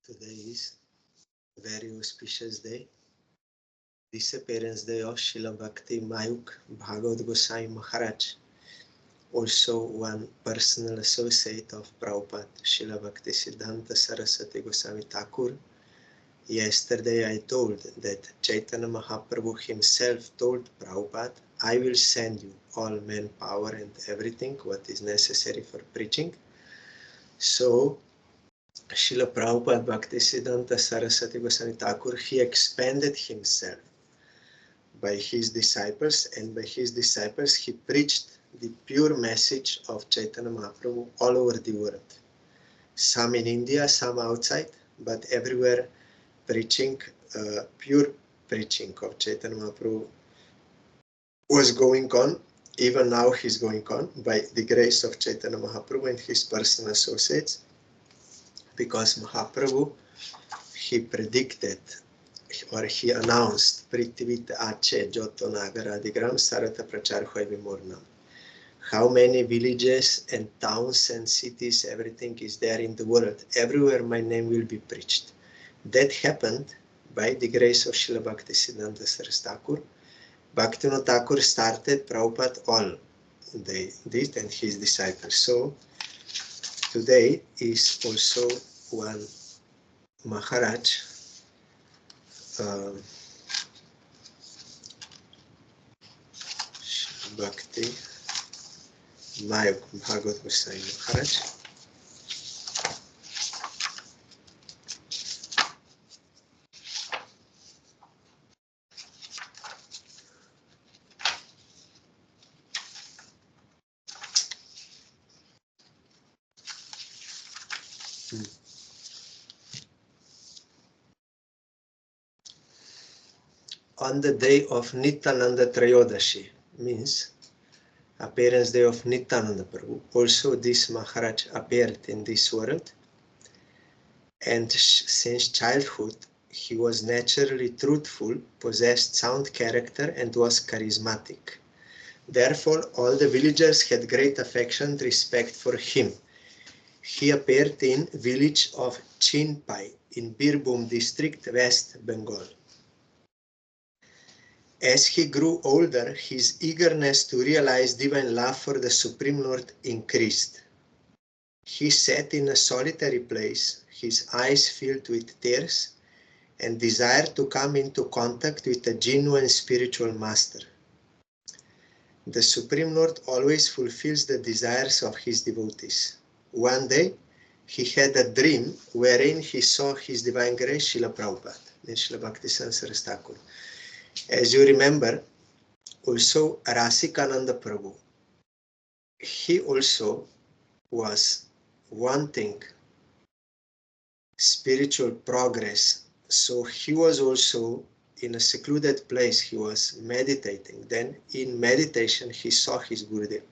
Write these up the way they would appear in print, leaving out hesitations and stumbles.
Today is a very auspicious day, Disappearance Day of Srila Bhakti Mayukh Bhagavat Gosvami Maharaj, also one personal associate of Prabhupada, Srila Bhakti Siddhanta Saraswati Goswami Thakur. Yesterday I told that Chaitanya Mahaprabhu himself told Prabhupada, I will send you all manpower and everything what is necessary for preaching. So Srila Prabhupada Bhakti Siddhanta Saraswati Goswami Thakur, he expanded himself by his disciples, and by his disciples he preached the pure message of Chaitanya Mahaprabhu all over the world. Some in India, some outside, but everywhere preaching, pure preaching of Chaitanya Mahaprabhu was going on. Even now he's going on by the grace of Chaitanya Mahaprabhu and his personal associates, because Mahaprabhu, he predicted or he announced Prithvit Ache Joto Nagaradigram Sarata Prachar Hoy Vimurnam. How many villages and towns and cities, everything is there in the world. Everywhere my name will be preached. That happened by the grace of Srila Bhakti Siddhanta Saraswati Thakur. Bhaktivinoda Thakur started, Prabhupada all they did and his disciples. So today is also one Maharaj, Bhakti Mayukh Bhagavat Gosvami Maharaj. On the day of Nityananda Trayodashi, means appearance day of Nityananda Prabhu, also this Maharaj appeared in this world, and since childhood he was naturally truthful, possessed sound character and was charismatic. Therefore all the villagers had great affection and respect for him. He appeared in village of Chinpai in Birbhum district, West Bengal. As he grew older, his eagerness to realize divine love for the Supreme Lord increased. He sat in a solitary place, his eyes filled with tears, and desired to come into contact with a genuine spiritual master. The Supreme Lord always fulfills the desires of his devotees. One day, he had a dream wherein he saw his divine grace, Srila Prabhupada, and Srila Bhakti Saraswati Thakur. As you remember, also Rasikananda Prabhu, he also was wanting spiritual progress. So he was also in a secluded place, he was meditating. Then in meditation, he saw his Gurudev.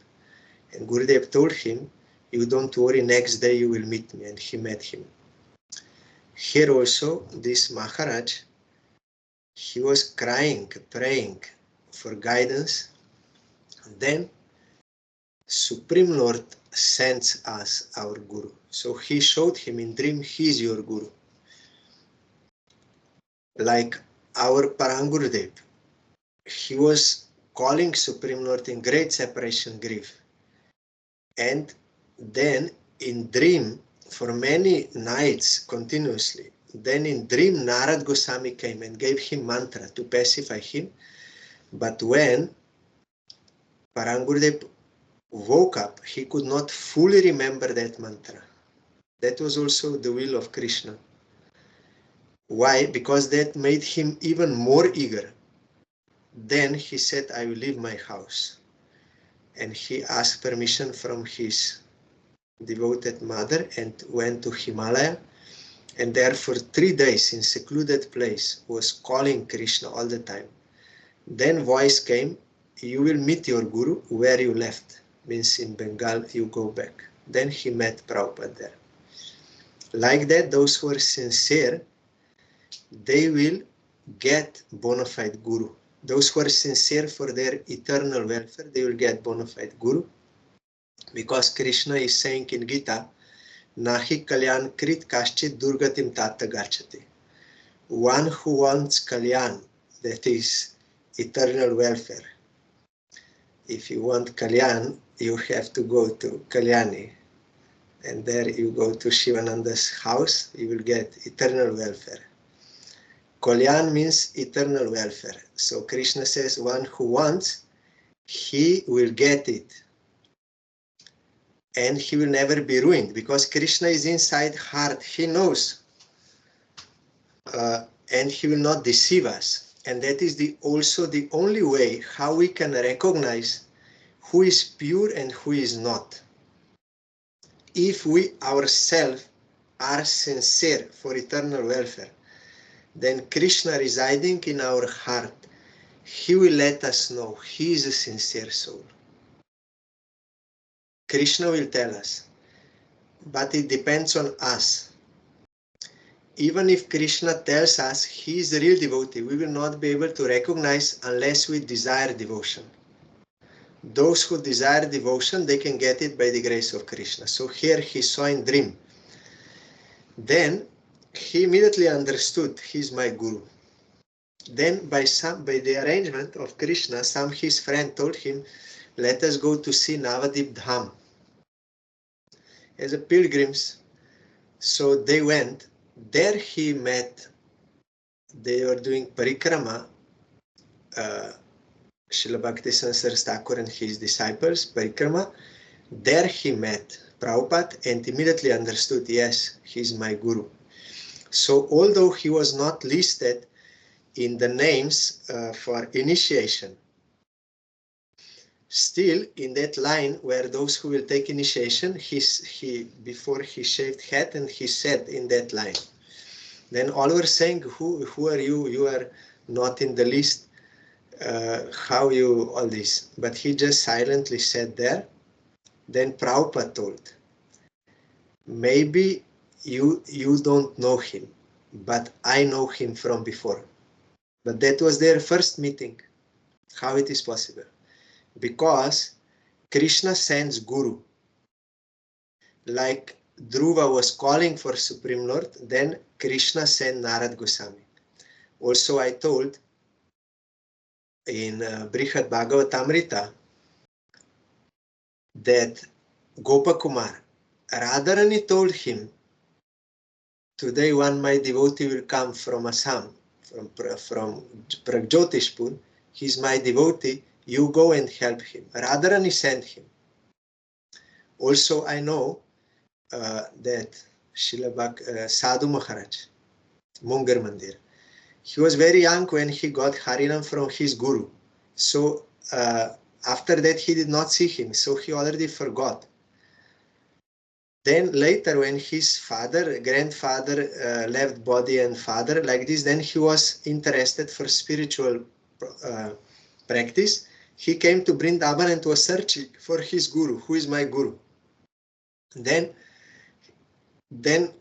And Gurudev told him, you don't worry, next day you will meet me. And he met him. Here also, this Maharaj, he was crying, praying for guidance. And then Supreme Lord sends us our Guru. So he showed him in dream, he is your Guru. Like our Parangurudev, he was calling Supreme Lord in great separation grief. And then in dream, for many nights continuously, then in dream Narad Goswami came and gave him mantra to pacify him. But when Parangurudev woke up, he could not fully remember that mantra. That was also the will of Krishna. Why? Because that made him even more eager. Then he said, I will leave my house. And he asked permission from his devoted mother and went to Himalaya. And there for 3 days in secluded place was calling Krishna all the time. Then voice came, you will meet your Guru where you left. Means in Bengal, you go back. Then he met Prabhupada there. Like that, those who are sincere, they will get bona fide Guru. Those who are sincere for their eternal welfare, they will get bona fide Guru. Because Krishna is saying in Gita, Nahi kalyan krit kaschit durgatim tatta gachati. One who wants kalyan, that is eternal welfare. If you want kalyan, you have to go to Kalyani. And there you go to Shivananda's house, you will get eternal welfare. Kalyan means eternal welfare. So Krishna says one who wants, he will get it. And he will never be ruined because Krishna is inside heart. He knows. And he will not deceive us. And that is also the only way how we can recognize who is pure and who is not. If we ourselves are sincere for eternal welfare, then Krishna residing in our heart, he will let us know he is a sincere soul. Krishna will tell us, but it depends on us. Even if Krishna tells us he is a real devotee, we will not be able to recognize unless we desire devotion. Those who desire devotion, they can get it by the grace of Krishna. So here he saw in dream. Then he immediately understood he is my guru. Then by the arrangement of Krishna, some his friend told him, let us go to see Navadip Dham as a pilgrims. So they went. There he met, they were doing parikrama, Srila Bhakti Thakur and his disciples, parikrama. There he met Prabhupada and immediately understood, yes, he's my guru. So although he was not listed in the names for initiation, still in that line where those who will take initiation, before he shaved head and he said in that line. Then all were saying, who are you? You are not in the list. How you all this? But he just silently said there. Then Prabhupada told, maybe you don't know him, but I know him from before. But that was their first meeting. How it is possible? Because Krishna sends Guru. Like Dhruva was calling for Supreme Lord, then Krishna sent Narad Goswami. Also I told in Brihad Bhagavatamrita that Gopakumar, Radharani told him, today one my devotee will come from Assam, from Pragjotishpur, he's my devotee, you go and help him. Radharani sent him. Also I know that Sadhu Maharaj, Mungar Mandir, he was very young when he got Harinam from his guru. So after that he did not see him, so he already forgot. Then later when his grandfather left body and father like this, then he was interested for spiritual practice. He came to Vrindavan and was searching for his guru, who is my guru. Then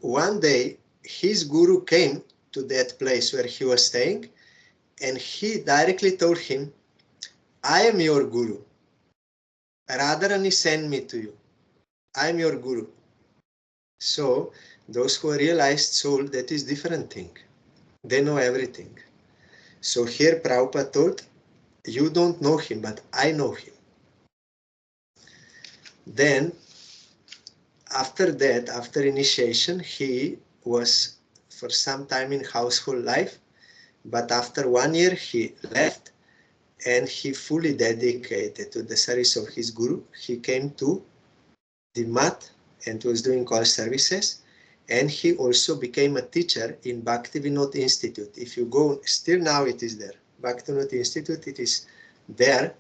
one day his guru came to that place where he was staying and he directly told him, I am your guru. Radharani sent me to you. I am your guru. So those who are realized soul, that is different thing. They know everything. So here Prabhupada told, you don't know him, but I know him. Then after that, after initiation, he was for some time in household life, but after 1 year he left and he fully dedicated to the service of his guru. He came to the mat and was doing all services, and he also became a teacher in Bhakti Vinod Institute. If you go, still now it is there. Bhakti Vinod Institute, it is there.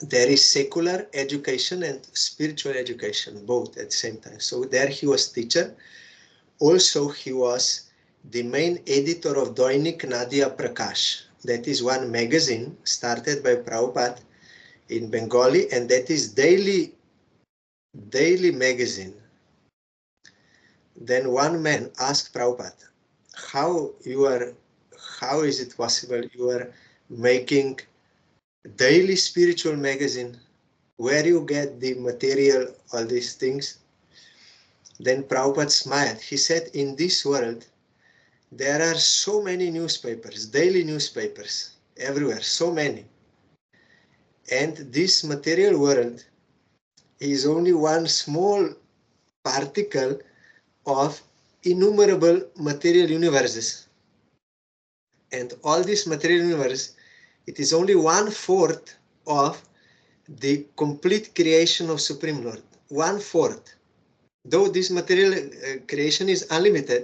There is secular education and spiritual education, both at the same time. So there he was teacher. Also he was the main editor of Doinik Nadia Prakash. That is one magazine started by Prabhupada in Bengali, and that is daily magazine. Then one man asked Prabhupada, how is it possible you are making daily spiritual magazine? Where you get the material, all these things? Then Prabhupada smiled. He said, in this world, there are so many newspapers, daily newspapers, everywhere, so many. And this material world is only one small particle of innumerable material universes. And all this material universe, it is only 1/4 of the complete creation of Supreme Lord. 1/4. Though this material creation is unlimited,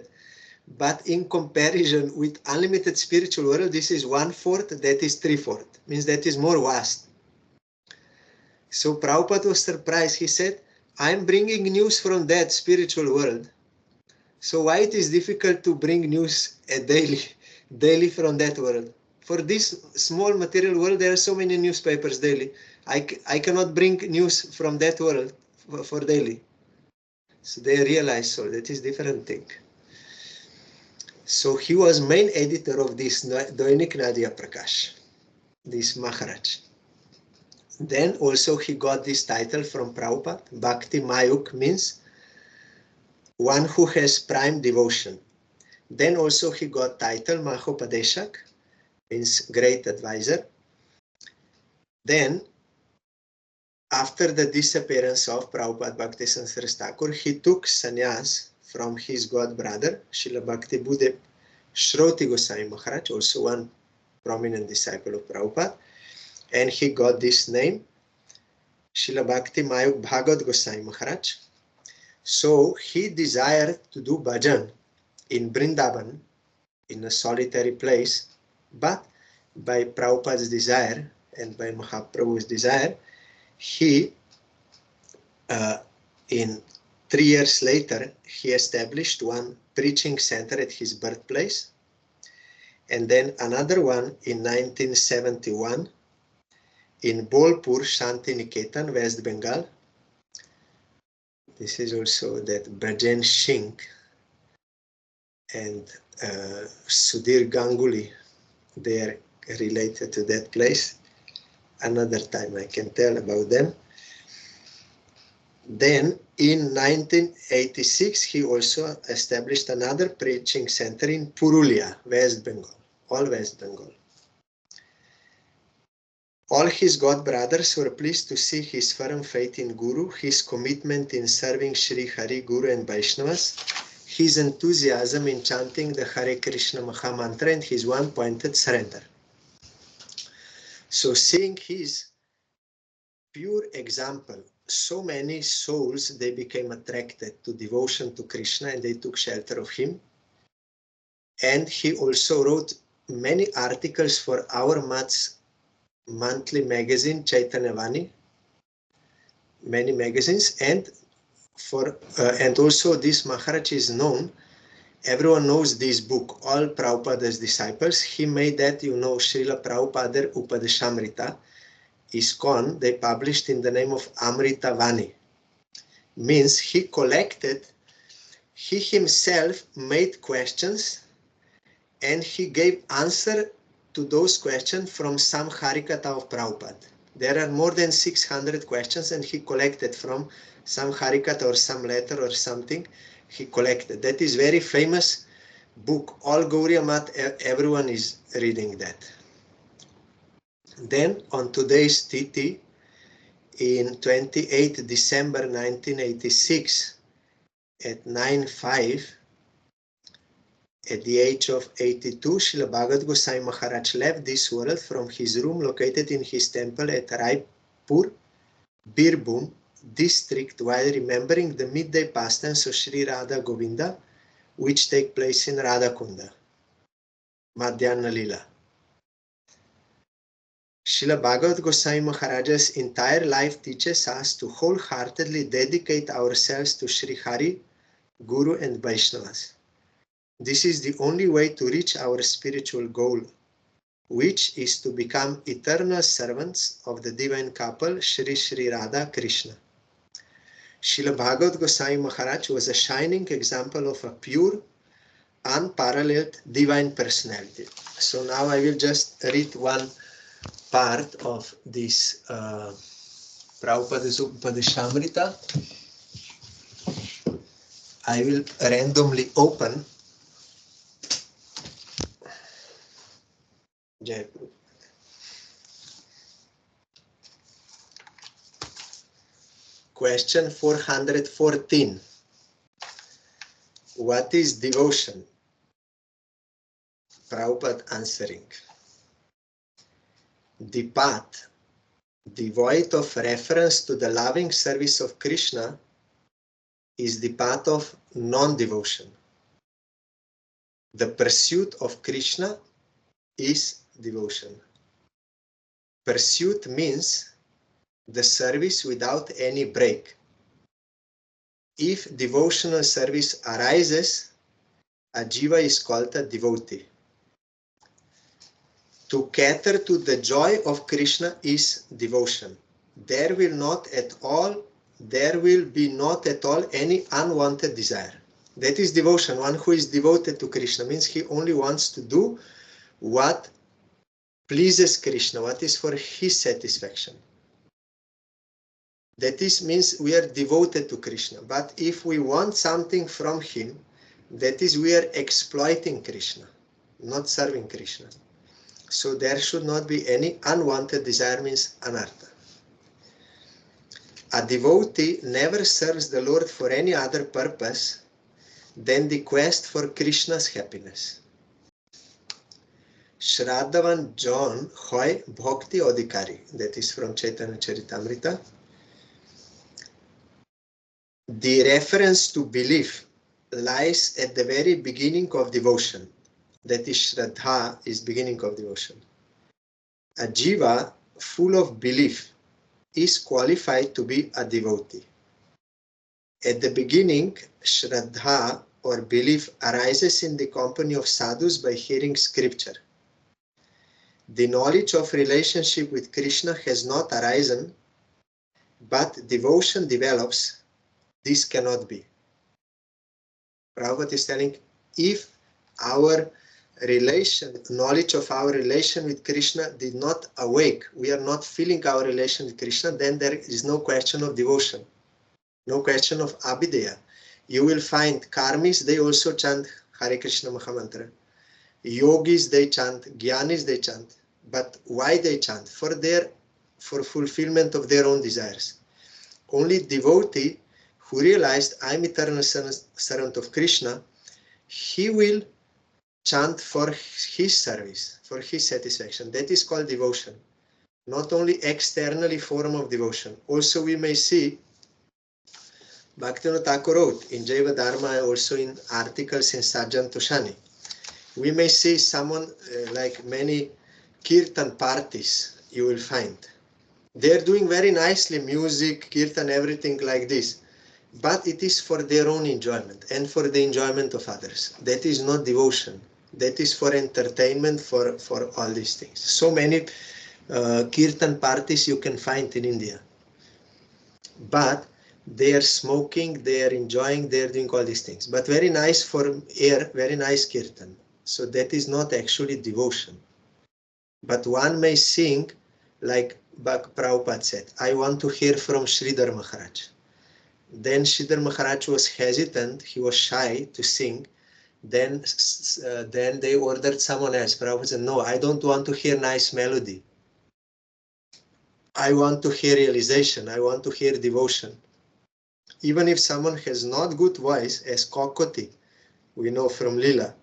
but in comparison with unlimited spiritual world, this is 1/4, that is 3/4. Means that is more vast. So Prabhupada was surprised. He said, I'm bringing news from that spiritual world. So why it is difficult to bring news daily from that world? For this small material world, there are so many newspapers daily. I cannot bring news from that world for daily. So they realized, so that is different thing. So he was main editor of this Dainik Nadia Prakash, this Maharaj. Then also he got this title from Prabhupada. Bhakti Mayukh means one who has prime devotion. Then also he got title Mahopadeshak, means great advisor. Then after the disappearance of Prabhupada Bhaktisiddhanta Saraswati Thakur, he took sannyas from his god brother, Srila Bhakti Buddha Shroti Goswami Maharaj, also one prominent disciple of Prabhupada, and he got this name, Srila Bhakti Mayukh Bhagavat Gosvami Maharaj. So he desired to do bhajan in Vrindavan, in a solitary place, but by Prabhupada's desire and by Mahaprabhu's desire, he, in 3 years later, he established one preaching center at his birthplace, and then another one in 1971 in Bolpur, Shanti Niketan, West Bengal. This is also that Brajen Singh and Sudhir Ganguly, they are related to that place. Another time I can tell about them. Then in 1986, he also established another preaching center in Purulia, West Bengal, all West Bengal. All his god brothers were pleased to see his firm faith in Guru, his commitment in serving Sri Hari, Guru and Vaishnavas, his enthusiasm in chanting the Hare Krishna Maha Mantra, and his one-pointed surrender. So seeing his pure example, so many souls, they became attracted to devotion to Krishna and they took shelter of him. And he also wrote many articles for our monthly magazine, Chaitanya Vani, many magazines, and and also this Maharaj is known, everyone knows this book, all Prabhupada's disciples. He made that, Srila Prabhupada Upadeshamrita, ISKCON, they published in the name of Amrita Vani. Means he himself made questions and he gave answer to those questions from some Harikatha of Prabhupada. There are more than 600 questions and he collected from some Harikatha or some letter or something. He collected. That is very famous book. All Gauriya Math, everyone is reading that. Then on today's Tithi, in 28 December 1986, at 9:05, at the age of 82, Srila Bhagavat Goswami Maharaj left this world from his room located in his temple at Raipur, Birbhum district, while remembering the midday pastimes of Sri Radha Govinda, which take place in Radhakunda, Madhyana Lila. Srila Bhagavat Goswami Maharaj's entire life teaches us to wholeheartedly dedicate ourselves to Sri Hari, Guru and Vaishnavas. This is the only way to reach our spiritual goal, which is to become eternal servants of the divine couple Sri Sri Radha Krishna. Srila Bhagavat Goswami Maharaj was a shining example of a pure, unparalleled divine personality. So now I will just read one part of this Prabhupada's Upadeshamrita. I will randomly open Jaipur. Question 414. What is devotion? Prabhupada answering. The path devoid of reference to the loving service of Krishna is the path of non-devotion. The pursuit of Krishna is devotion. Pursuit means the service without any break. If devotional service arises, a jiva is called a devotee. To cater to the joy of Krishna is devotion. There will be not at all any unwanted desire. That is devotion. One who is devoted to Krishna means he only wants to do what pleases Krishna, what is for his satisfaction. That is means we are devoted to Krishna. But if we want something from him, that is we are exploiting Krishna, not serving Krishna. So there should not be any unwanted desire, means anartha. A devotee never serves the Lord for any other purpose than the quest for Krishna's happiness. Shraddhavan John Hoy Bhakti Adhikari, that is from Chaitanya Charitamrita. The reference to belief lies at the very beginning of devotion. That is, Shraddha is beginning of devotion. A jiva full of belief is qualified to be a devotee. At the beginning, Shraddha or belief arises in the company of sadhus by hearing scripture. The knowledge of relationship with Krishna has not arisen, but devotion develops. This cannot be. Prabhupada is telling, if our knowledge of our relation with Krishna did not awake, we are not feeling our relation with Krishna, then there is no question of devotion, no question of abhideya. You will find karmis, they also chant Hare Krishna Mahamantra. Yogis, they chant, Gyanis, they chant. But why they chant? For fulfillment of their own desires. Only devotee who realized I am eternal servant of Krishna, he will chant for his service, for his satisfaction. That is called devotion. Not only externally form of devotion. Also we may see, Bhaktivinoda Thakur wrote in Jaiva Dharma, also in articles in Sajjan Toshani. We may see someone like many kirtan parties you will find. They are doing very nicely, music, kirtan, everything like this. But it is for their own enjoyment and for the enjoyment of others. That is not devotion. That is for entertainment, for all these things. So many kirtan parties you can find in India. But they are smoking, they are enjoying, they are doing all these things. But very nice for air, very nice kirtan. So that is not actually devotion. But one may sing, like Prabhupada said, I want to hear from Sridhar Maharaj. Then Sridhar Maharaj was hesitant, he was shy to sing. Then they ordered someone else. Prabhupada said, no, I don't want to hear nice melody. I want to hear realization, I want to hear devotion. Even if someone has not good voice, as Kokoti, we know from Lila,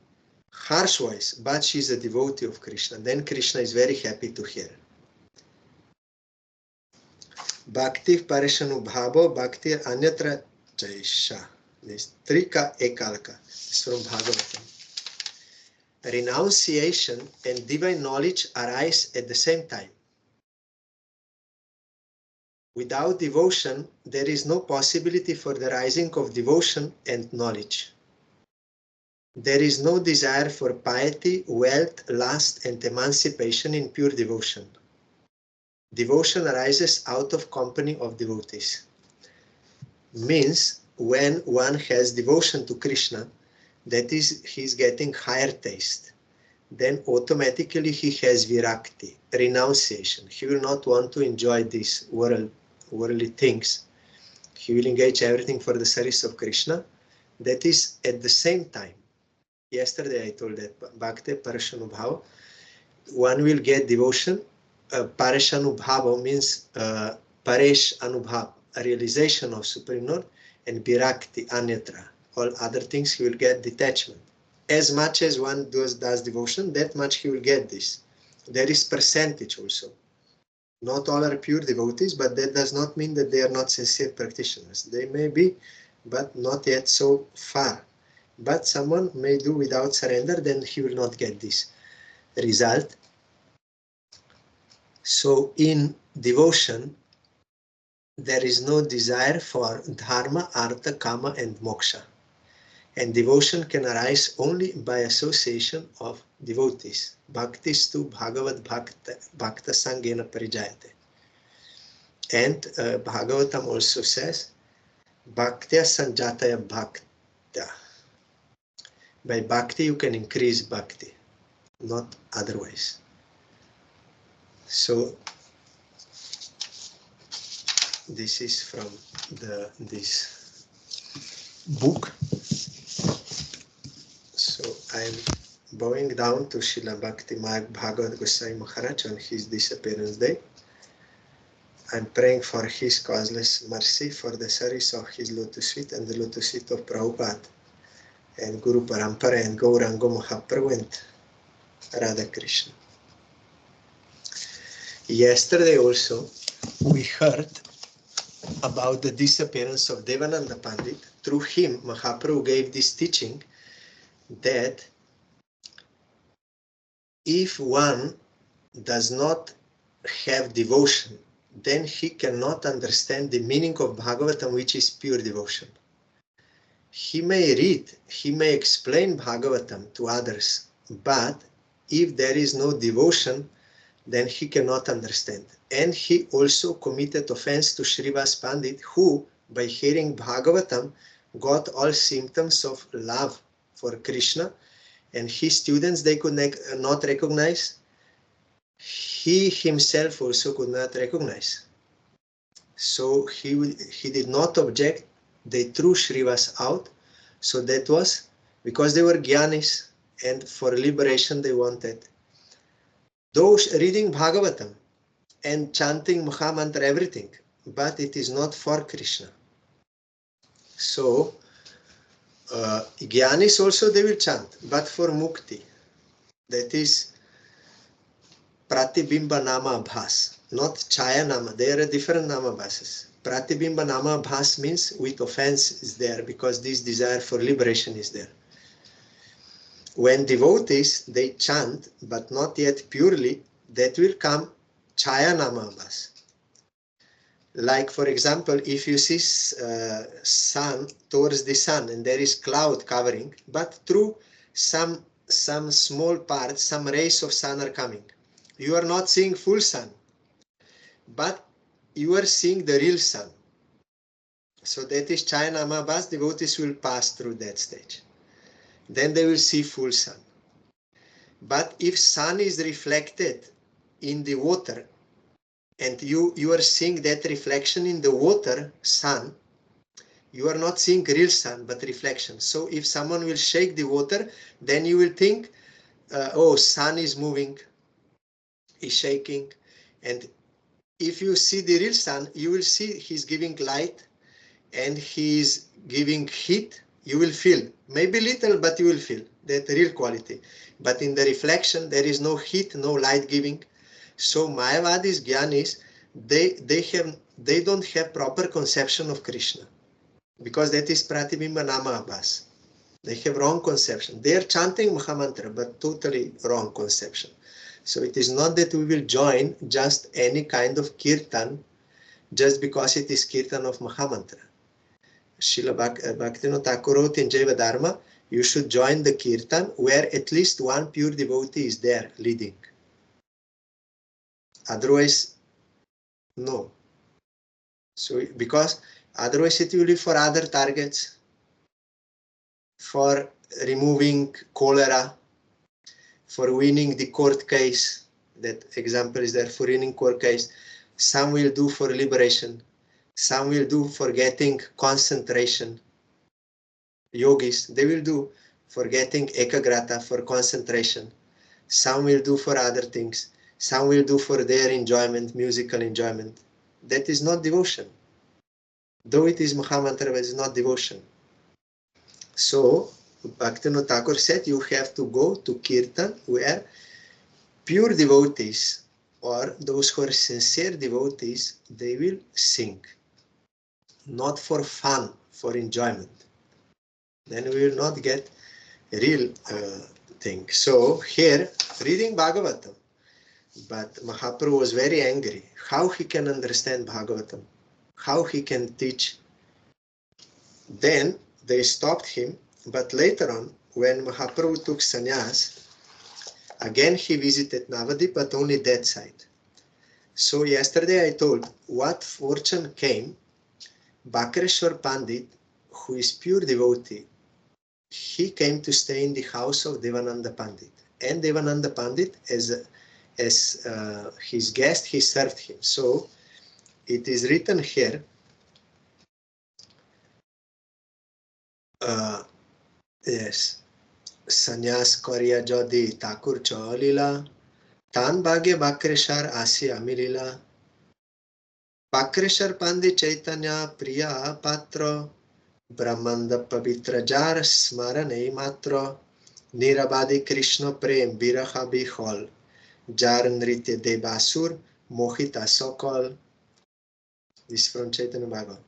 harsh voice, but she is a devotee of Krishna, then Krishna is very happy to hear. Bhakti Parishanubhavo Bhakti Anyatra Chaisha. This Trika Ekalka. It's from Bhagavatam. Renunciation and divine knowledge arise at the same time. Without devotion, there is no possibility for the rising of devotion and knowledge. There is no desire for piety, wealth, lust, and emancipation in pure devotion. Devotion arises out of company of devotees. Means when one has devotion to Krishna, that is, he is getting higher taste. Then automatically he has virakti, renunciation. He will not want to enjoy these worldly things. He will engage everything for the service of Krishna. that is at the same time. Yesterday I told that Bhakti Parashanubhava, one will get devotion. Parashanubhava means Paresh Anubhav, a realization of Supreme Lord, and Virakti, Anyatra. All other things he will get detachment. As much as one does devotion, that much he will get this. There is percentage also. Not all are pure devotees, but that does not mean that they are not sincere practitioners. They may be, but not yet so far. But someone may do without surrender, then he will not get this result. So in devotion, there is no desire for dharma, artha, kama, and moksha. And devotion can arise only by association of devotees. Bhaktistu Bhagavat Bhakta Sangena Parijayate. And Bhagavatam also says, Bhaktya Sanjataya Bhaktya. By bhakti you can increase bhakti, not otherwise. So this is from this book. So I'm bowing down to Srila Bhakti Mayukh Bhagavat Gosvami Maharaj on his disappearance day. I'm praying for his causeless mercy, for the service of his lotus feet and the lotus feet of Prabhupada and Guru Parampara and Gauranga Mahaprabhu and Radha Krishna. Yesterday also we heard about the disappearance of Devananda Pandit. Through him, Mahaprabhu gave this teaching that if one does not have devotion, then he cannot understand the meaning of Bhagavatam, which is pure devotion. He may read, he may explain Bhagavatam to others, but if there is no devotion, then he cannot understand. And he also committed offense to Srivas Pandit, who, by hearing Bhagavatam, got all symptoms of love for Krishna, and his students they could not recognize. He himself also could not recognize. So he did not object. They threw Srivas out. So that was because they were Gyanis, and for liberation they wanted. Those reading Bhagavatam and chanting Mahamantra, everything, but it is not for Krishna. So Gyanis also they will chant, but for Mukti. That is Pratibimba Nama Bhas, not Chaya Nama. There are different Nama Bhasas. Pratibimba Nama Bhas means with offense is there, because this desire for liberation is there. When devotees, they chant, but not yet purely, that will come Chaya Nama Bhas. Like, for example, if you see sun towards the sun and there is cloud covering, but through some small part, some rays of sun are coming. You are not seeing full sun, but you are seeing the real sun. So that is Chaya Nama Bhas. Devotees will pass through that stage. Then they will see full sun. But if sun is reflected in the water, and you are seeing that reflection in the water, sun, you are not seeing real sun, but reflection. So if someone will shake the water, then you will think, oh, sun is moving, is shaking. And if you see the real sun, you will see he's giving light and he's giving heat. You will feel, maybe little, but you will feel that real quality. But in the reflection, there is no heat, no light giving. So Mayavadis, Gyanis, they don't have proper conception of Krishna, because that is Pratibimba Nama Bhas. They have wrong conception. They are chanting Mahamantra, but totally wrong conception. So it is not that we will join just any kind of kirtan just because it is kirtan of Mahamantra. Srila Bhaktivinoda Thakur wrote in Jaiva Dharma, you should join the kirtan where at least one pure devotee is there leading. Otherwise, no. So because otherwise it will be for other targets, for removing cholera, for winning the court case. That example is there, for winning court case. Some will do for liberation. Some will do for getting concentration. yogis, they will do for getting ekagrata, for concentration. Some will do for other things. Some will do for their enjoyment, musical enjoyment. That is not devotion. Though it is Mahamantra, but it is not devotion. So, Bhaktivinoda Thakur said, you have to go to Kirtan where pure devotees or those who are sincere devotees, they will sing. Not for fun, for enjoyment. Then we will not get a real thing. So here, reading Bhagavatam, but Mahaprabhu was very angry. How he can understand Bhagavatam? How he can teach? Then they stopped him, but later on, when Mahaprabhu took sannyas, again he visited Navadip, but only that side. So yesterday I told what fortune came. Bakreshwar Pandit, who is pure devotee, he came to stay in the house of Devananda Pandit. And Devananda Pandit, as his guest, he served him. So it is written here, yes, Sanyas Korya Jodi Thakur Chalila, Tan Bhagya Bakreshwar Asi Amilila, Bakreshwar Pandit Chaitanya Priya Patra, Brahmanda Pavitra Jar Smarane Matra, Nirabadi Krishna Prem Viraha Bihol, Jar Nritya Debasur, Mohita Sokol. This is from Chaitanya Bhagavat.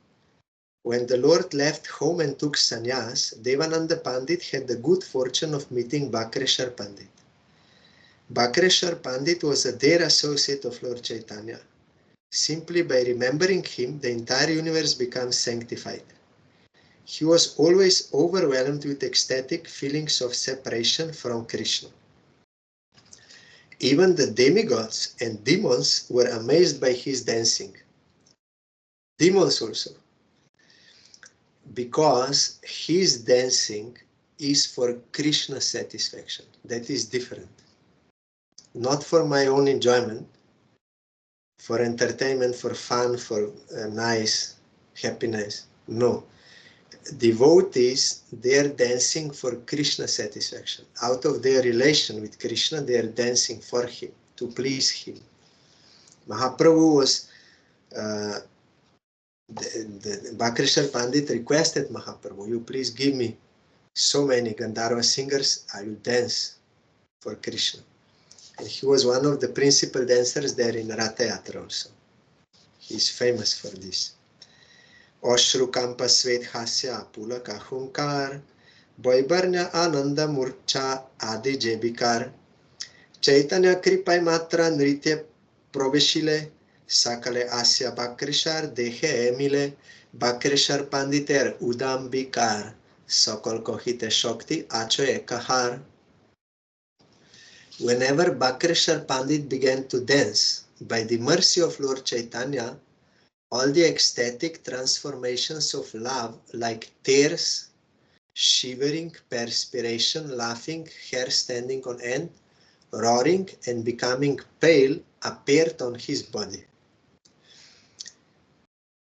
When the Lord left home and took sannyas, Devananda Pandit had the good fortune of meeting Bakreshwar Pandit. Bakreshwar Pandit was a dear associate of Lord Chaitanya. Simply by remembering him, the entire universe becomes sanctified. He was always overwhelmed with ecstatic feelings of separation from Krishna. Even the demigods and demons were amazed by his dancing. Demons also. Because his dancing is for Krishna satisfaction. That is different. Not for my own enjoyment, for entertainment, for fun, for nice happiness. No. Devotees, they are dancing for Krishna satisfaction. Out of their relation with Krishna, they are dancing for him, to please him. Mahaprabhu was, the Bakreshwar Pandit requested Mahaprabhu, you please give me so many Gandharva singers, I will dance for Krishna. And he was one of the principal dancers there in Ratha Yatra also. He is famous for this. Oshru Kampa Svet Hasya Pulak Ahunkar, Boibarnya Ananda Murcha Adi Jebikar, Chaitanya Kripai Matra Nritya Probeshile, Sakale Asya Bakreshwar Dehe Emile, Bakreshwar Panditer Udam Bikar, Sokol Kohite Shokti Acho Ekahar. Whenever Bakreshwar Pandit began to dance, by the mercy of Lord Chaitanya, all the ecstatic transformations of love, like tears, shivering, perspiration, laughing, hair standing on end, roaring, and becoming pale, appeared on his body.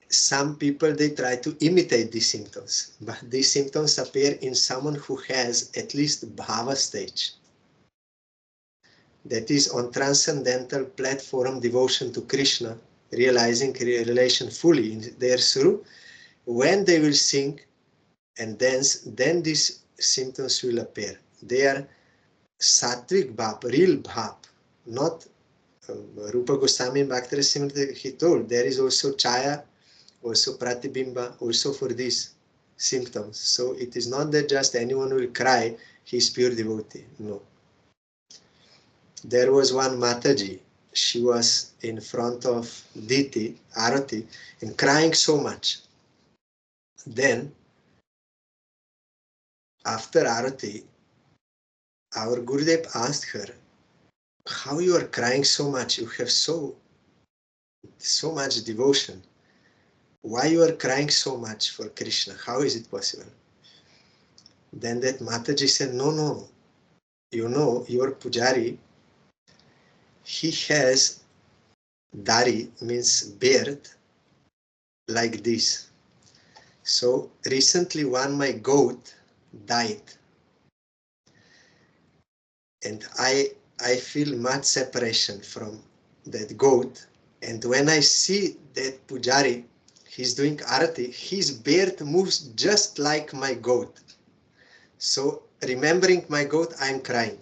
Some people, they try to imitate these symptoms, but these symptoms appear in someone who has at least bhava stage. That is on transcendental platform devotion to Krishna, realizing relation fully in their Suru. When they will sing and dance, then these symptoms will appear. They are sattvic bhav, real bhav, not Rupa Goswami in Bhakti Rasamrita, he told there is also chaya, also pratibimba, also for these symptoms. So it is not that just anyone will cry, he is pure devotee. No. There was one Mataji, she was in front of Diti, Arati, and crying so much. Then, after Arati, our Gurudev asked her, how you are crying so much? You have so much devotion. Why you are crying so much for Krishna? How is it possible? Then that Mataji said, no, you know, your Pujari, he has dari, means beard, like this. So recently my goat, died. And I feel much separation from that goat. And when I see that Pujari, he's doing arati, his beard moves just like my goat. So remembering my goat, I'm crying.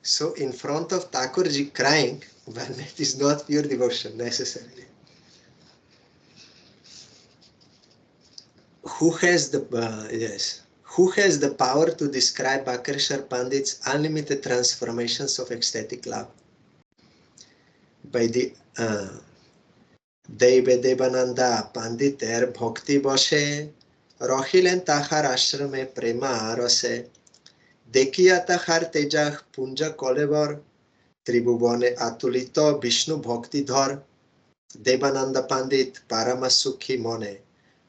So in front of Thakurji crying, well, that is not pure devotion necessarily. Who has the Who has the power to describe Bhakti Pandit's unlimited transformations of ecstatic love? By the Devananda Pandit Bhakti Boshe Rohilen Tahar Ashrame Prema Rose Dekia Tahar Tejach Punja Kolebor Tribubone Atulito Vishnu Bhakti Dhar Devananda Pandit Paramasukhi Mone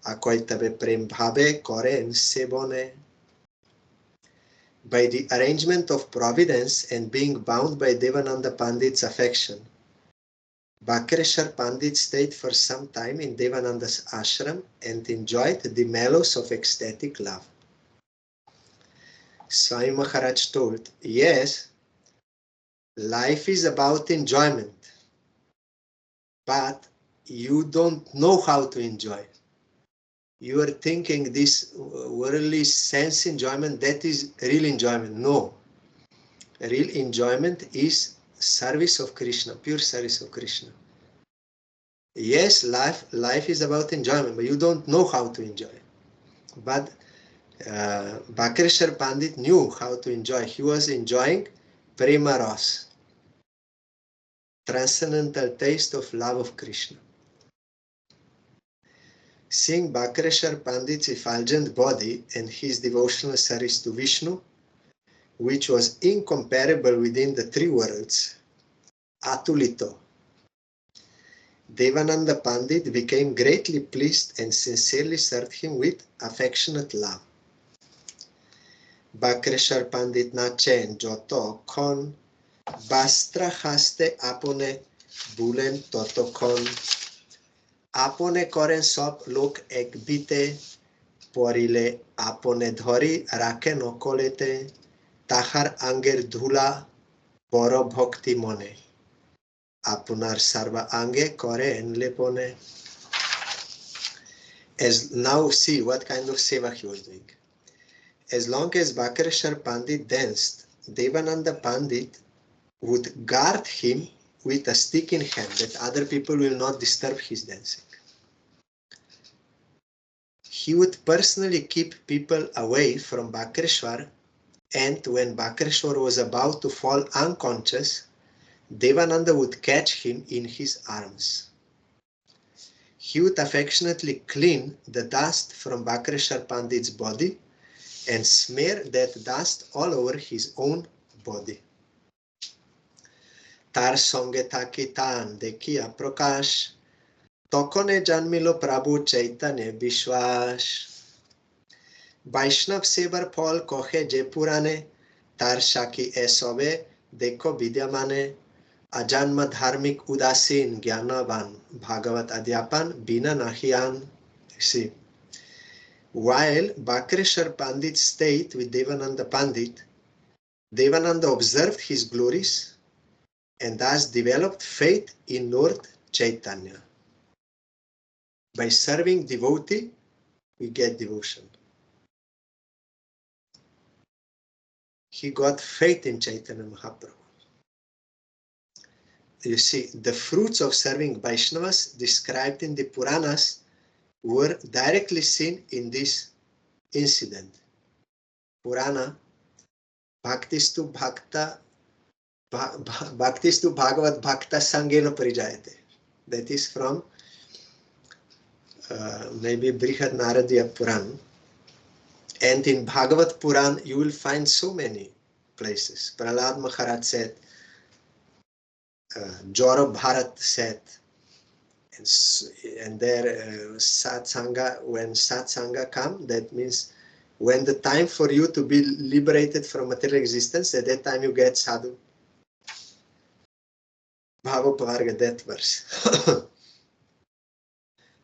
Akoitabe Prem Bhabe Koren Sebone. By the arrangement of providence and being bound by Devananda Pandit's affection, Bhakreshwar Pandit stayed for some time in Devananda's ashram and enjoyed the mellows of ecstatic love. Swami Maharaj told, yes, life is about enjoyment, but you don't know how to enjoy. You are thinking this worldly sense enjoyment, that is real enjoyment. No. Real enjoyment is service of Krishna, pure service of Krishna. Yes, life is about enjoyment, but you don't know how to enjoy. But Bhakreshwar Pandit knew how to enjoy. He was enjoying prema ras, transcendental taste of love of Krishna. Seeing Bhakreshwar Pandit's effulgent body and his devotional service to Vishnu, which was incomparable within the three worlds, Atulito, Devananda Pandit became greatly pleased and sincerely served him with affectionate love. Bhakreshwar Pandit nachen joto kon bastra haste apone bulen toto kon apone koren sop lok ekbite porile apone dhori raken okolete tahar anger dhula boro bhakti mone apunar sarva ange koren lepone. As now see what kind of seva he was doing. As long as Bhakreshwar Pandit danced, Devananda Pandit would guard him with a stick in hand that other people will not disturb his dancing. He would personally keep people away from Bhakreshwar, and when Bhakreshwar was about to fall unconscious, Devananda would catch him in his arms. He would affectionately clean the dust from Bhakreshwar Pandit's body and smear that dust all over his own body. Tar songe thaki tan dekiya prakash, tokone janmilo Prabhu Chaitanya Vishwas. Vaishnav sebar phol kohe je purane, tar shaki esobe deko vidyamane, ajanma dharmik udasin gyanavan, Bhagavat adyapan bina nahiyan. See, while Bhakreshwar Pandit stayed with Devananda Pandit, Devananda observed his glories and thus developed faith in Lord Chaitanya. By serving devotee, we get devotion. He got faith in Chaitanya Mahaprabhu. You see, the fruits of serving Vaishnavas described in the Puranas were directly seen in this incident. Purana, Bhaktistu Bhagavat Bhakta Sangena Parijayate. That is from maybe Brihad Naradiya Puran. And in Bhagavat Puran, you will find so many places. Prahlad Maharaj said, Jora Bharat said, and there Satsanga, when Satsanga come, that means when the time for you to be liberated from material existence, at that time you get sadhu. Bhava Pavarga, that verse.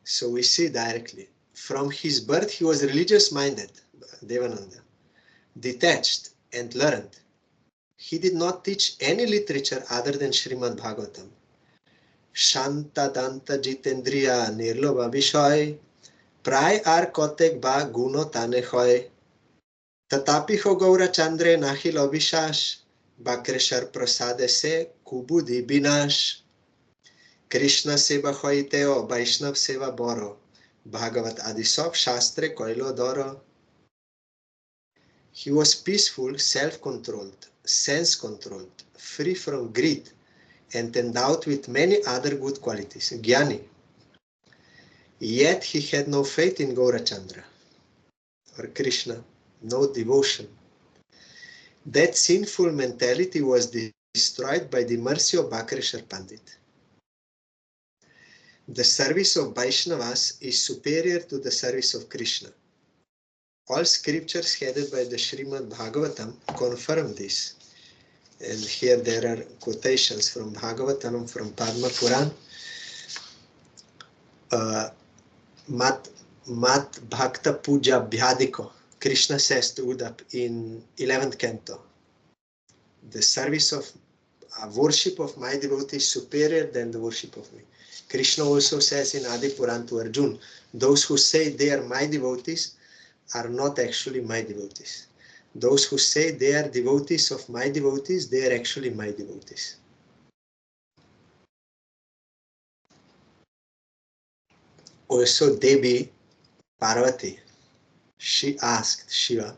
So we see directly. From his birth, he was religious minded. Devananda, detached and learned. He did not teach any literature other than Srimad Bhagavatam. Shanta Danta Jitendriya Nirlobha Vishoy, Pray ar kotek ba guno tane hoy. Tatapi ho Gaura Chandre Nahil Abhishash, Bakreshar Prasade se Kubudi Binash. Krishna Seva Hoiteo, Vaishnav Seva Boro, Bhagavat Adisop Shastre Koilo Doro. He was peaceful, self-controlled, sense-controlled, free from greed, and endowed with many other good qualities, Jnani. Yet he had no faith in Gaurachandra or Krishna, no devotion. That sinful mentality was destroyed by the mercy of Bhakreshar Pandit. The service of Vaishnavas is superior to the service of Krishna. All scriptures headed by the Srimad Bhagavatam confirm this. And here there are quotations from Bhagavatam and from Padma Puran. Mat Bhakta Puja Bhyadiko. Krishna says to Uddhav in 11th canto, the service of worship of my devotee is superior than the worship of me. Krishna also says in Adi Puran to Arjuna, those who say they are my devotees are not actually my devotees. Those who say they are devotees of my devotees, they are actually my devotees. Also Devi Parvati, she asked Shiva,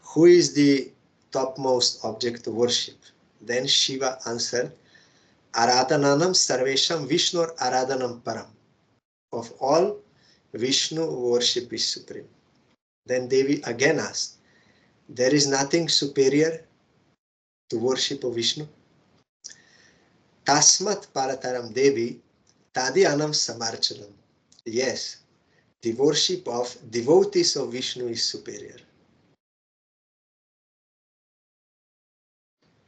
who is the topmost object of worship? Then Shiva answered, Aradhananam Sarvesham Vishnur Aradhanam Param. Of all, Vishnu worship is supreme. Then Devi again asked, there is nothing superior to worship of Vishnu? Tasmat Parataram Devi Tadyanam Samarchanam. Yes, the worship of devotees of Vishnu is superior.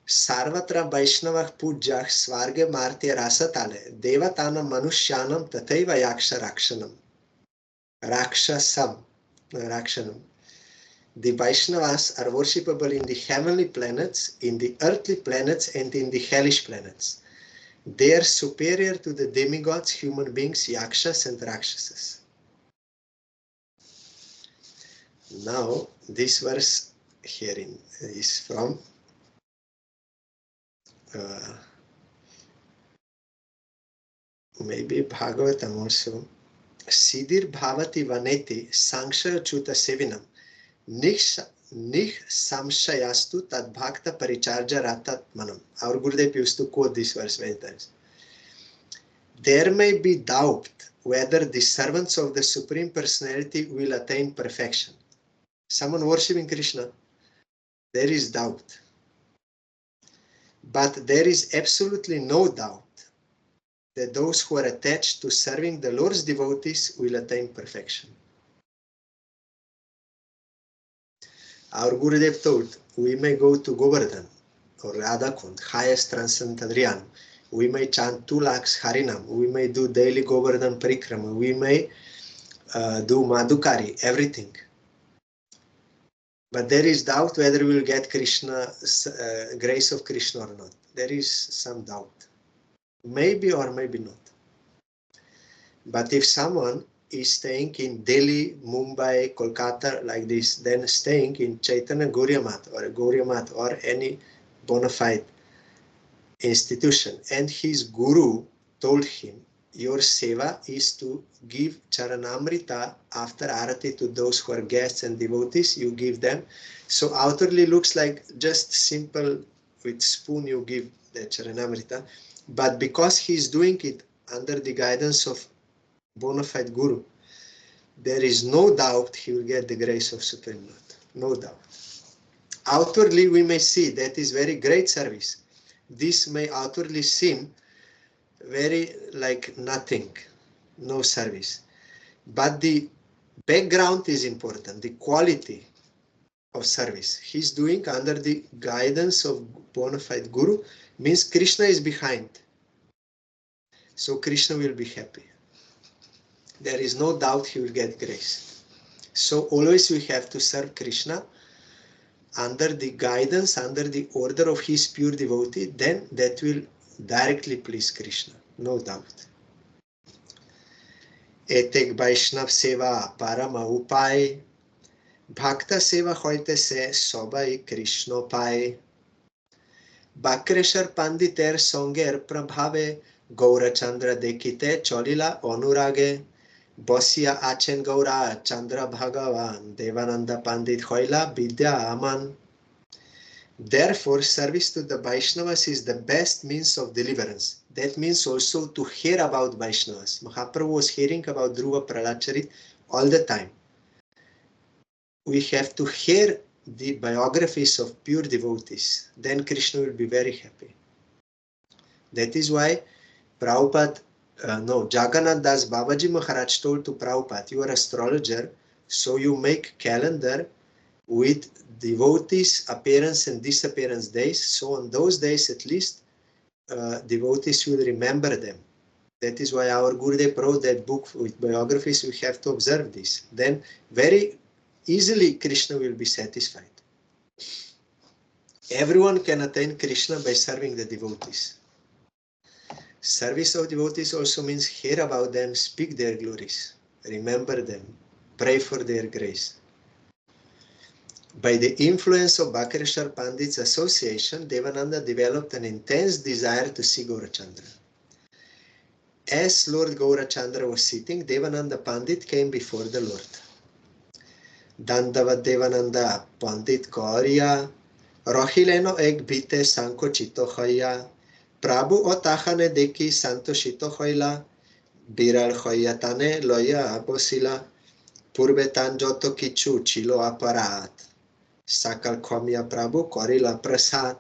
Sarvatra Vaishnavah Pujyah Svarge Martya Rasatale Devatanam Manushyanam Tathaiva Yaksha Rakshanam. Rakshanam. The Vaishnavas are worshipable in the heavenly planets, in the earthly planets, and in the hellish planets. They are superior to the demigods, human beings, yakshas, and rakshasas. Now, this verse here is from maybe Bhagavatam also. Siddhir Bhavati Vaneti Sanksha Chuta Sevinam Nih Samshayastu Tad Bhakta Paricharja Ratat Manam. Our Gurudev used to quote this verse many times. There may be doubt whether the servants of the Supreme Personality will attain perfection. Someone worshipping Krishna, there is doubt. But there is absolutely no doubt that those who are attached to serving the Lord's devotees will attain perfection. Our Gurudev told, we may go to Govardhan or Radhakund, highest transcendental realm. We may chant 2 lakhs Harinam. We may do daily Govardhan Parikrama. We may do Madhukari, everything. But there is doubt whether we will get Krishna, grace of Krishna or not. There is some doubt. Maybe or maybe not. But if someone is staying in Delhi, Mumbai, Kolkata like this, then staying in Chaitanya Gauriya Math or Gauriya Math or any bona fide institution, and his guru told him, your seva is to give charanamrita after arati to those who are guests and devotees, you give them. So outwardly looks like just simple with spoon you give the charanamrita, but because he is doing it under the guidance of bona fide guru, there is no doubt he will get the grace of Supreme Lord. No doubt. Outwardly we may see that is very great service. This may outwardly seem very like nothing, no service. But the background is important, the quality of service. He's doing under the guidance of bona fide guru, means Krishna is behind. So Krishna will be happy. There is no doubt he will get grace. So always we have to serve Krishna under the guidance, under the order of his pure devotee, then that will directly please Krishna, no doubt. Etek Vaishnav Seva Parama Upay, Bhakta Seva হইতেছে সবাই কৃষ্ণ পায়। বাক্রেশ্বর পাণ্ডিতের সঙ্গের প্রভাবে গৌরচন্দ্র দেখিতে চলিলা অনুরাগে, বসিয়া আছেন গৌরা চন্দ্র ভগবান, দেবানন্দ পণ্ডিত হইলা বিদ্যা আমান। Therefore, service to the Vaishnavas is the best means of deliverance. That means also to hear about Vaishnavas. Mahaprabhu was hearing about Dhruva Prahlad all the time. We have to hear the biographies of pure devotees. Then Krishna will be very happy. That is why Prabhupada, Jagannath Das Babaji Maharaj told to Prabhupada, you are astrologer, so you make calendar with devotees' appearance and disappearance days. So on those days at least, devotees will remember them. That is why our Gurudev wrote that book with biographies. We have to observe this. Then very easily Krishna will be satisfied. Everyone can attain Krishna by serving the devotees. Service of devotees also means hear about them, speak their glories, remember them, pray for their grace. By the influence of Bhakreshwar Pandit's association, Devananda developed an intense desire to see Gaurachandra. As Lord Gaurachandra was sitting, Devananda Pandit came before the Lord. Dandavat Devananda Pandit Kauriya, Rohileno ek bhite sankochito hoya, Prabhu o tahane deki santoshito hoila, Biral hoya tane loya abosila, Purbe tan joto kichu chilo aparat, Sakal komya Prabhu korila prasad.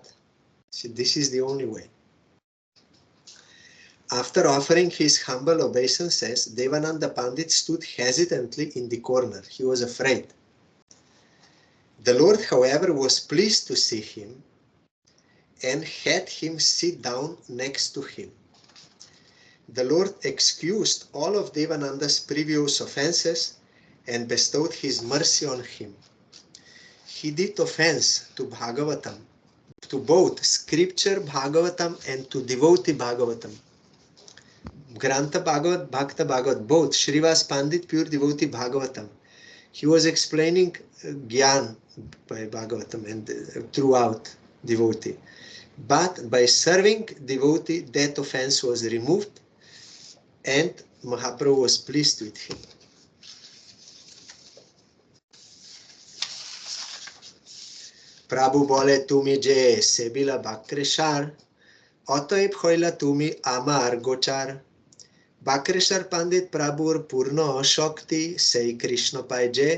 See, this is the only way. After offering his humble obeisances, Devananda Pandit stood hesitantly in the corner. He was afraid. The Lord, however, was pleased to see him and had him sit down next to him. The Lord excused all of Devananda's previous offenses and bestowed his mercy on him. He did offense to Bhagavatam, to both scripture Bhagavatam and to devotee Bhagavatam. Grantha Bhagavat, Bhakta Bhagavat, both Srivas Pandit, pure devotee Bhagavatam. He was explaining Gyan by Bhagavatam and throughout devotee. But by serving devotee, that offense was removed and Mahaprabhu was pleased with him. Prabhu bole tumi je sebila Bhakreshwar, অতএব হইলা তুমি আমার গোচার। বাক্রেশ্বর পণ্ডিত প্রভুর পূর্ণ শক্তি, সেই কৃষ্ণ পায় যে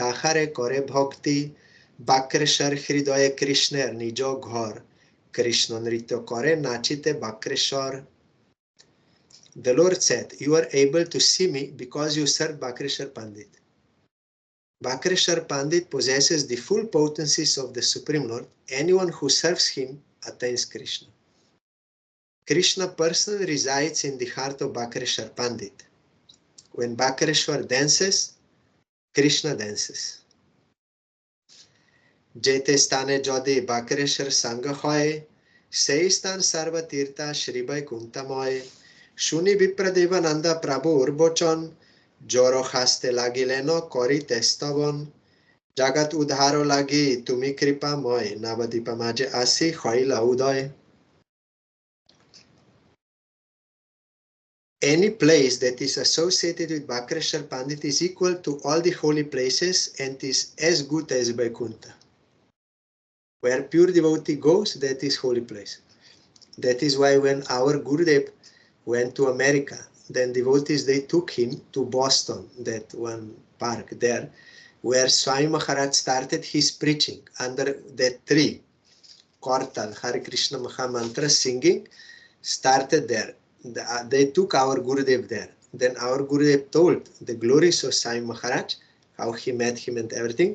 তাহারে করে ভক্তি। বাক্রেশ্বর হৃদয়ে কৃষ্ণের নিজ ঘর, কৃষ্ণ নৃত্য করে নাচিতে বাক্রেশ্বর। The Lord said, you are able to see me because you serve Bhakreshwar Pandit. Bhakreshwar Pandit possesses the full potencies of the Supreme Lord. Anyone who serves him attains Krishna. Krishna personally resides in the heart of Bhakreshwar Pandit. When Bhakreshwar dances, Krishna dances. Jete stane jodi Bhakreshwar sangha hoy, sei stan sarva tirtha Shri Vaikuntamoy. Shuni Vipra Devananda Prabhur bochon, joro haste lagileno korite stavon. Jagat udharo lagi tumi kripa moy, navadipa maje asi hoila udoy. Any place that is associated with Bhakreshwar Pandit is equal to all the holy places and is as good as Vaikuntha. Where pure devotee goes, that is holy place. That is why when our Gurudev went to America, then devotees, they took him to Boston, that one park there, where Swami Maharaj started his preaching under that tree. Kortal, Hare Krishna Maha Mantra singing started there. They took our Gurudev there. Then our Gurudev told the glories of Swami Maharaj, how he met him and everything.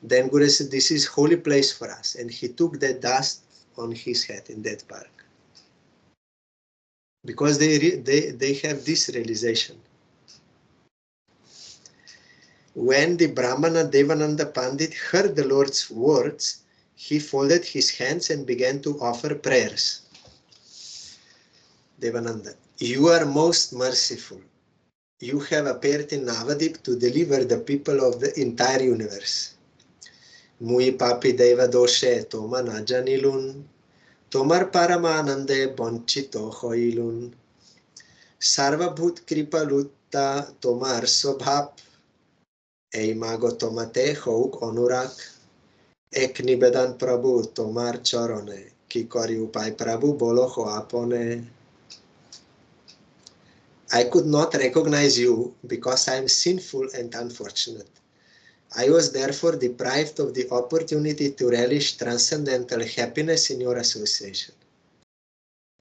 Then Gurudev said, this is holy place for us. And he took that dust on his head in that park. Because they have this realization. When the Brahmana Devananda Pandit heard the Lord's words, he folded his hands and began to offer prayers. Devananda, you are most merciful. You have appeared in Navadip to deliver the people of the entire universe. Mui papi deva doshe toma najanilun, tomar paramanande bonchito hoilun. Sarvabhut kripalutta tomar swabhap, ei mago tomate houk onurak, ek nibedan prabhu tomar charone, ki kari upai prabhu bolo ho apone. I could not recognize you because I am sinful and unfortunate. I was therefore deprived of the opportunity to relish transcendental happiness in your association.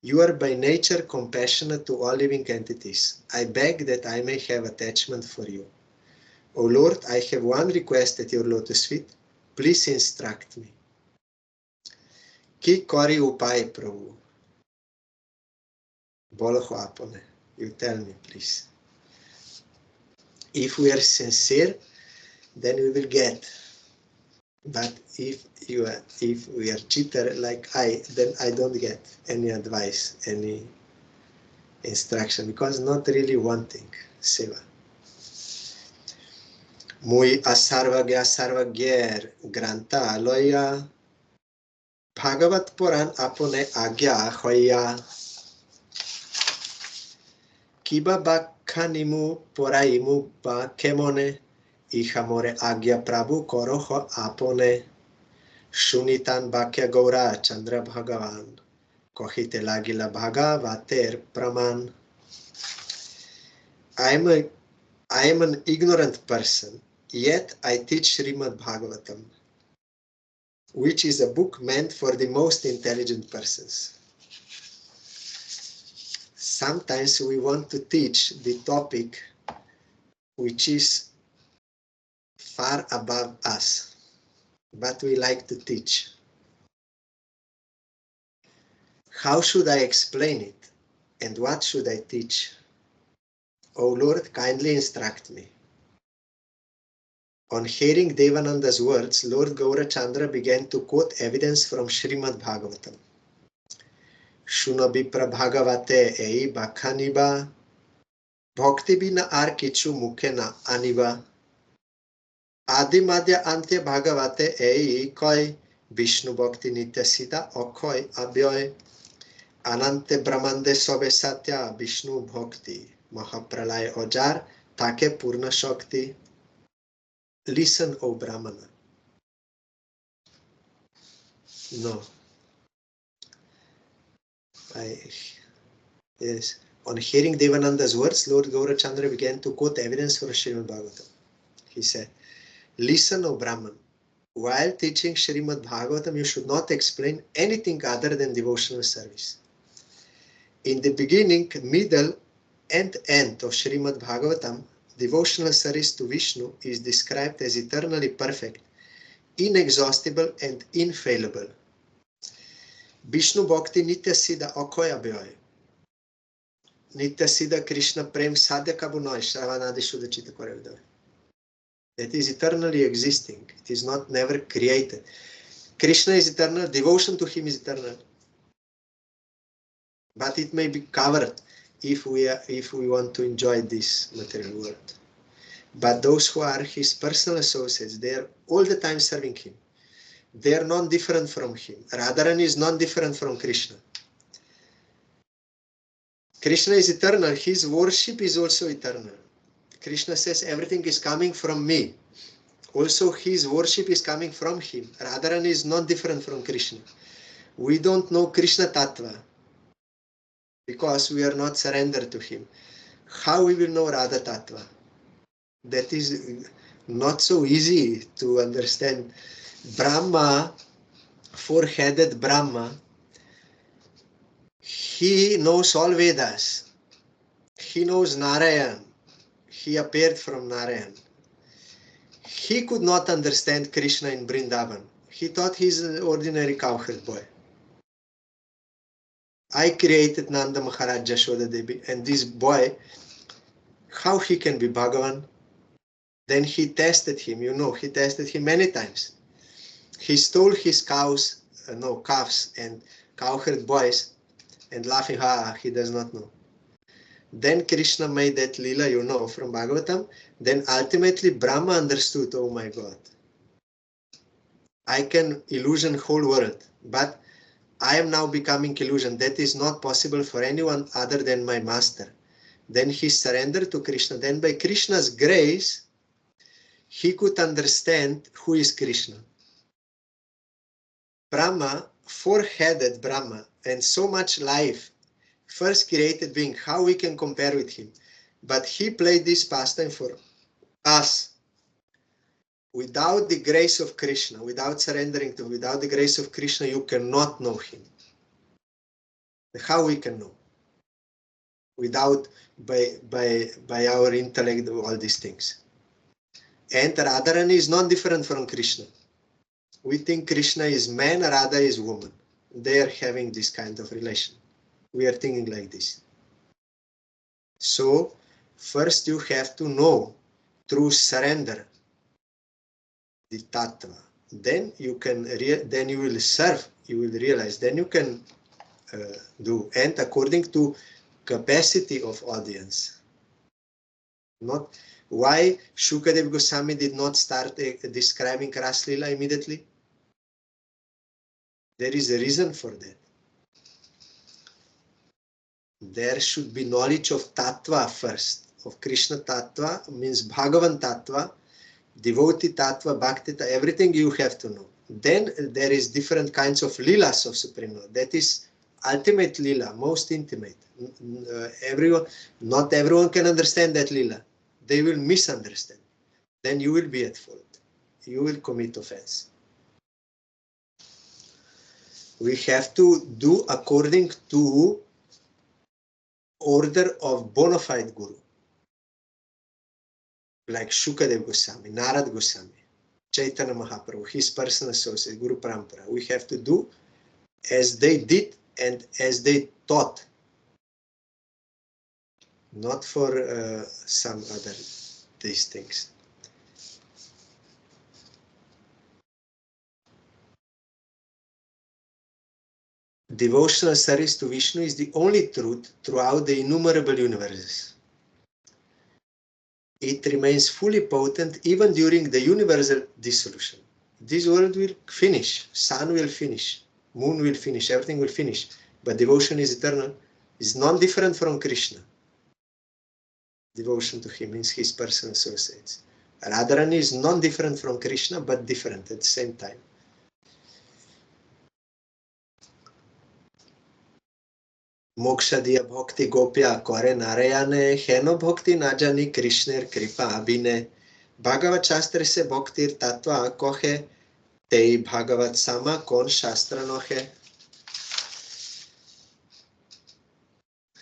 You are by nature compassionate to all living entities. I beg that I may have attachment for you. O Lord, I have one request at your lotus feet. Please instruct me. Ki kari upai prabhu? Bolo ho apone. You tell me, please. If we are sincere, then we will get. But if we are cheater like I, then I don't get any advice, any instruction, because not really wanting seva. Mui asarvagyer granta loya Bhagavat Puran apone agya hoya kiba bakkanimu poraimu ba kemone Ichamore agya prabhu koroho apone Shunitan bakya gaura chandra bhagavan Kohite lagila bhagavater praman. I am an ignorant person, yet I teach Srimad Bhagavatam, which is a book meant for the most intelligent persons. Sometimes we want to teach the topic which is far above us, but we like to teach. How should I explain it, and what should I teach? O Lord, kindly instruct me. On hearing Devananda's words, Lord Gaurachandra began to quote evidence from Srimad Bhagavatam. Shunabipra Bhagavate ei bakhaniba, bhakti bina ar kichu mukhe na aniba. Adi madhya antya Bhagavate ei koi, Vishnu bhakti nitya sita akoy abyoy. Anante brahmande sobe satya Vishnu bhakti, Mahapralay ojar take purna shakti. Listen, O Brahmana. No. Yes. On hearing Devananda's words, Lord Gaurachandra began to quote evidence for Srimad Bhagavatam. He said, listen, O Brahman. While teaching Srimad Bhagavatam, you should not explain anything other than devotional service. In the beginning, middle, and end of Srimad Bhagavatam, devotional service to Vishnu is described as eternally perfect, inexhaustible, and infallible. Vishnu Bhakti Nitya Siddha Akoya Bhyoy. Nitya Siddha Krishna Prem Sadhya Kabunoi Shravanadi Shuddha Chitta Korevidoy. That is eternally existing. It is not never created. Krishna is eternal, devotion to him is eternal. But it may be covered if we want to enjoy this material world. But those who are his personal associates, they are all the time serving him. They are non-different from him. Radharani is non-different from Krishna. Krishna is eternal. His worship is also eternal. Krishna says everything is coming from me. Also his worship is coming from him. Radharani is not different from Krishna. We don't know Krishna Tattva because we are not surrendered to him. How we will know Radha Tattva? That is not so easy to understand. Brahma, four-headed Brahma, he knows all Vedas. He knows Narayan. He appeared from Narayan. He could not understand Krishna in Vrindavan. He thought he's an ordinary cowherd boy. I created Nanda Maharaj Jashoda Devi, and this boy, how he can be Bhagavan? Then he tested him, he tested him many times. He stole his calves and cowherd boys, and laughing, he does not know. Then Krishna made that lila, from Bhagavatam. Then ultimately Brahma understood, oh my God, I can illusion whole world, but I am now becoming illusion. That is not possible for anyone other than my master. Then he surrendered to Krishna. Then by Krishna's grace, he could understand who is Krishna. Brahma, four-headed Brahma, and so much life, first created being, how we can compare with him? But he played this pastime for us. Without the grace of Krishna, without surrendering to, without the grace of Krishna, you cannot know him. How we can know? Without, by our intellect, all these things. And Radharani is not different from Krishna. We think Krishna is man, Radha is woman. They are having this kind of relation. We are thinking like this. So, first you have to know through surrender the tattva. Then you can, then you will serve, you will realize, then you can do, and according to capacity of audience. Not why Shukadev Goswami did not start describing Ras Lila immediately. There is a reason for that. There should be knowledge of Tattva first, of Krishna Tattva, means Bhagavan Tattva, devotee Tattva, Bhakti Tattva, everything you have to know. Then there is different kinds of Leelas of Supreme Lord. That is ultimate Leela, most intimate. Not everyone can understand that Leela. They will misunderstand. Then you will be at fault. You will commit offense. We have to do according to order of bona fide Guru. Like Shukadev Goswami, Narad Goswami, Chaitanya Mahaprabhu, his personal associate, Guru Parampara. We have to do as they did and as they taught. Not for some other these things. Devotional service to Vishnu is the only truth throughout the innumerable universes. It remains fully potent even during the universal dissolution. This world will finish, sun will finish, moon will finish, everything will finish. But devotion is eternal, is non-different from Krishna. Devotion to him means his personal associates. Radharani is non-different from Krishna, but different at the same time. Moksha diya bhakti gopya kore narayane heno bhakti najani Krishner kripa abhine Bhagavat Shastra se bhaktir tatva kohe tei Bhagavat sama kon Shastra nohe.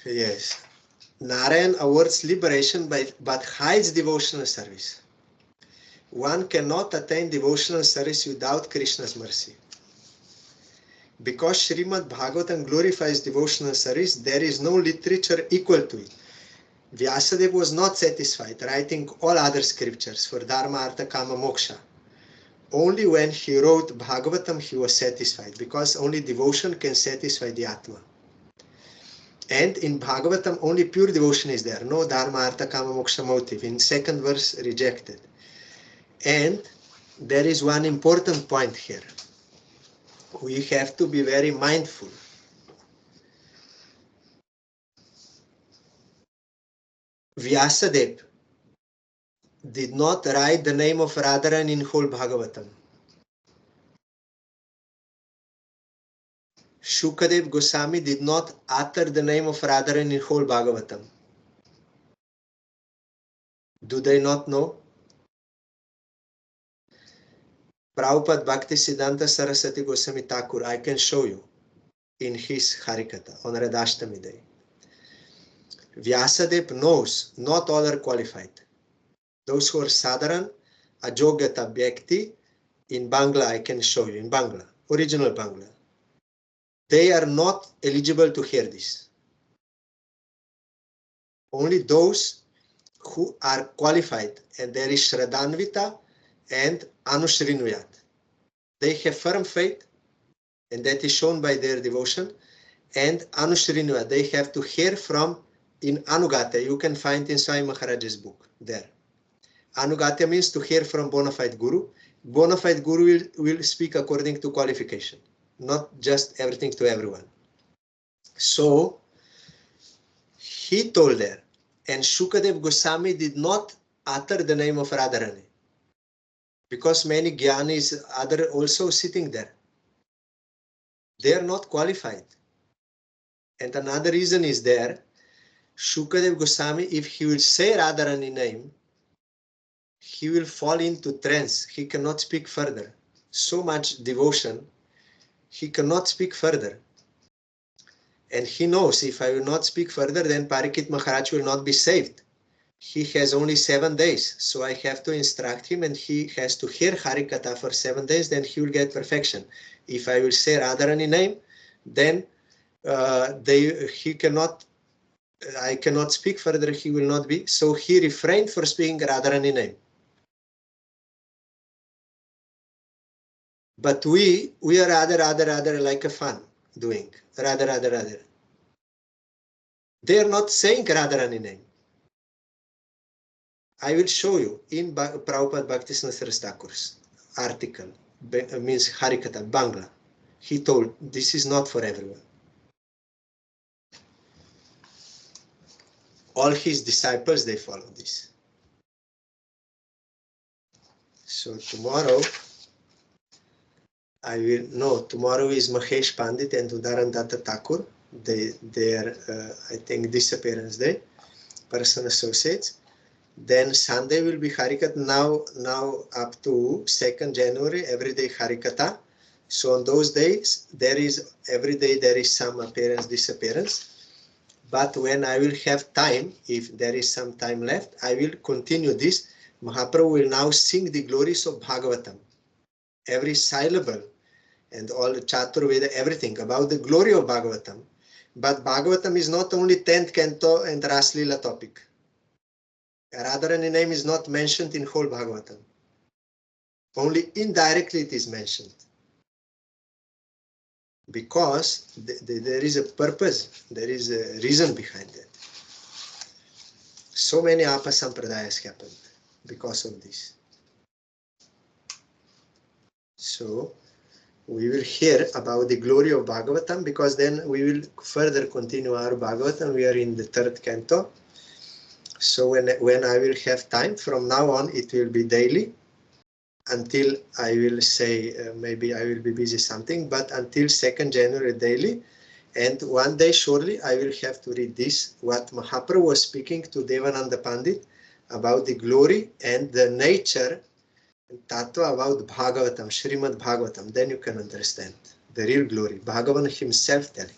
Yes. Narayan awards liberation but hides devotional service. One cannot attain devotional service without Krishna's mercy. Because Srimad Bhagavatam glorifies devotional service, there is no literature equal to it. Vyasadeva was not satisfied writing all other scriptures for Dharma, Artha, Kama, Moksha. Only when he wrote Bhagavatam he was satisfied, because only devotion can satisfy the Atma. And in Bhagavatam only pure devotion is there, no Dharma, Artha, Kama, Moksha motive. In second verse, rejected. And there is one important point here. We have to be very mindful. Vyasadeva did not write the name of Radharani in whole Bhagavatam. Shukadev Goswami did not utter the name of Radharani in whole Bhagavatam. Do they not know? Prabhupada Bhakti Siddhanta Saraswati Goswami Thakur, I can show you in his Harikatha on Radhashtami day. Vyasadeva knows not all are qualified. Those who are Sadharan, Ajogata Bhakti, in Bangla I can show you, in Bangla, original Bangla. They are not eligible to hear this. Only those who are qualified, and there is Shraddhanvita and Anushrinuyat. They have firm faith, and that is shown by their devotion, and Anushrinuyat, they have to hear from, in Anugata, you can find in Swami Maharaj's book there. Anugata means to hear from bona fide guru. Bona fide guru will speak according to qualification, not just everything to everyone. So he told her, and Shukadev Goswami did not utter the name of Radharani, because many Gyanis are also sitting there. They are not qualified. And another reason is there, Shukadev Goswami, if he will say Radharani name, he will fall into trance. He cannot speak further. So much devotion, he cannot speak further. And he knows, if I will not speak further, then Parikshit Maharaj will not be saved. He has only 7 days, so I have to instruct him, and he has to hear Harikatha for 7 days, then he will get perfection. If I will say Radharani name, then I cannot speak further, he will not be. So he refrained for speaking Radharani name. But we are rather like a fun doing, rather. They are not saying Radharani name. I will show you in Prabhupada Bhaktisinoda Thakur's article, means Harikatha, Bangla. He told, this is not for everyone. All his disciples, they follow this. So tomorrow, tomorrow is Mahesh Pandit and Udarandata Thakur. They are, I think, Disappearance Day, person associates. Then Sunday will be Harikatha. Now up to 2nd January, every day Harikatha. So on those days, every day there is some appearance, disappearance. But when I will have time, if there is some time left, I will continue this. Mahaprabhu will now sing the glories of Bhagavatam. Every syllable and all the Chaturveda, everything about the glory of Bhagavatam. But Bhagavatam is not only 10th canto and Raslila topic. Radharani name is not mentioned in whole Bhagavatam. Only indirectly it is mentioned. Because there is a purpose, there is a reason behind it. So many apasampradayas happened because of this. So we will hear about the glory of Bhagavatam, because then we will further continue our Bhagavatam. We are in the 3rd canto. So when I will have time, from now on it will be daily, until I will say, maybe I will be busy something, but until 2nd January daily. And one day surely I will have to read this, what Mahaprabhu was speaking to Devananda Pandit about the glory and the nature and tattva about Bhagavatam, Srimad Bhagavatam. Then you can understand the real glory. Bhagavan himself telling.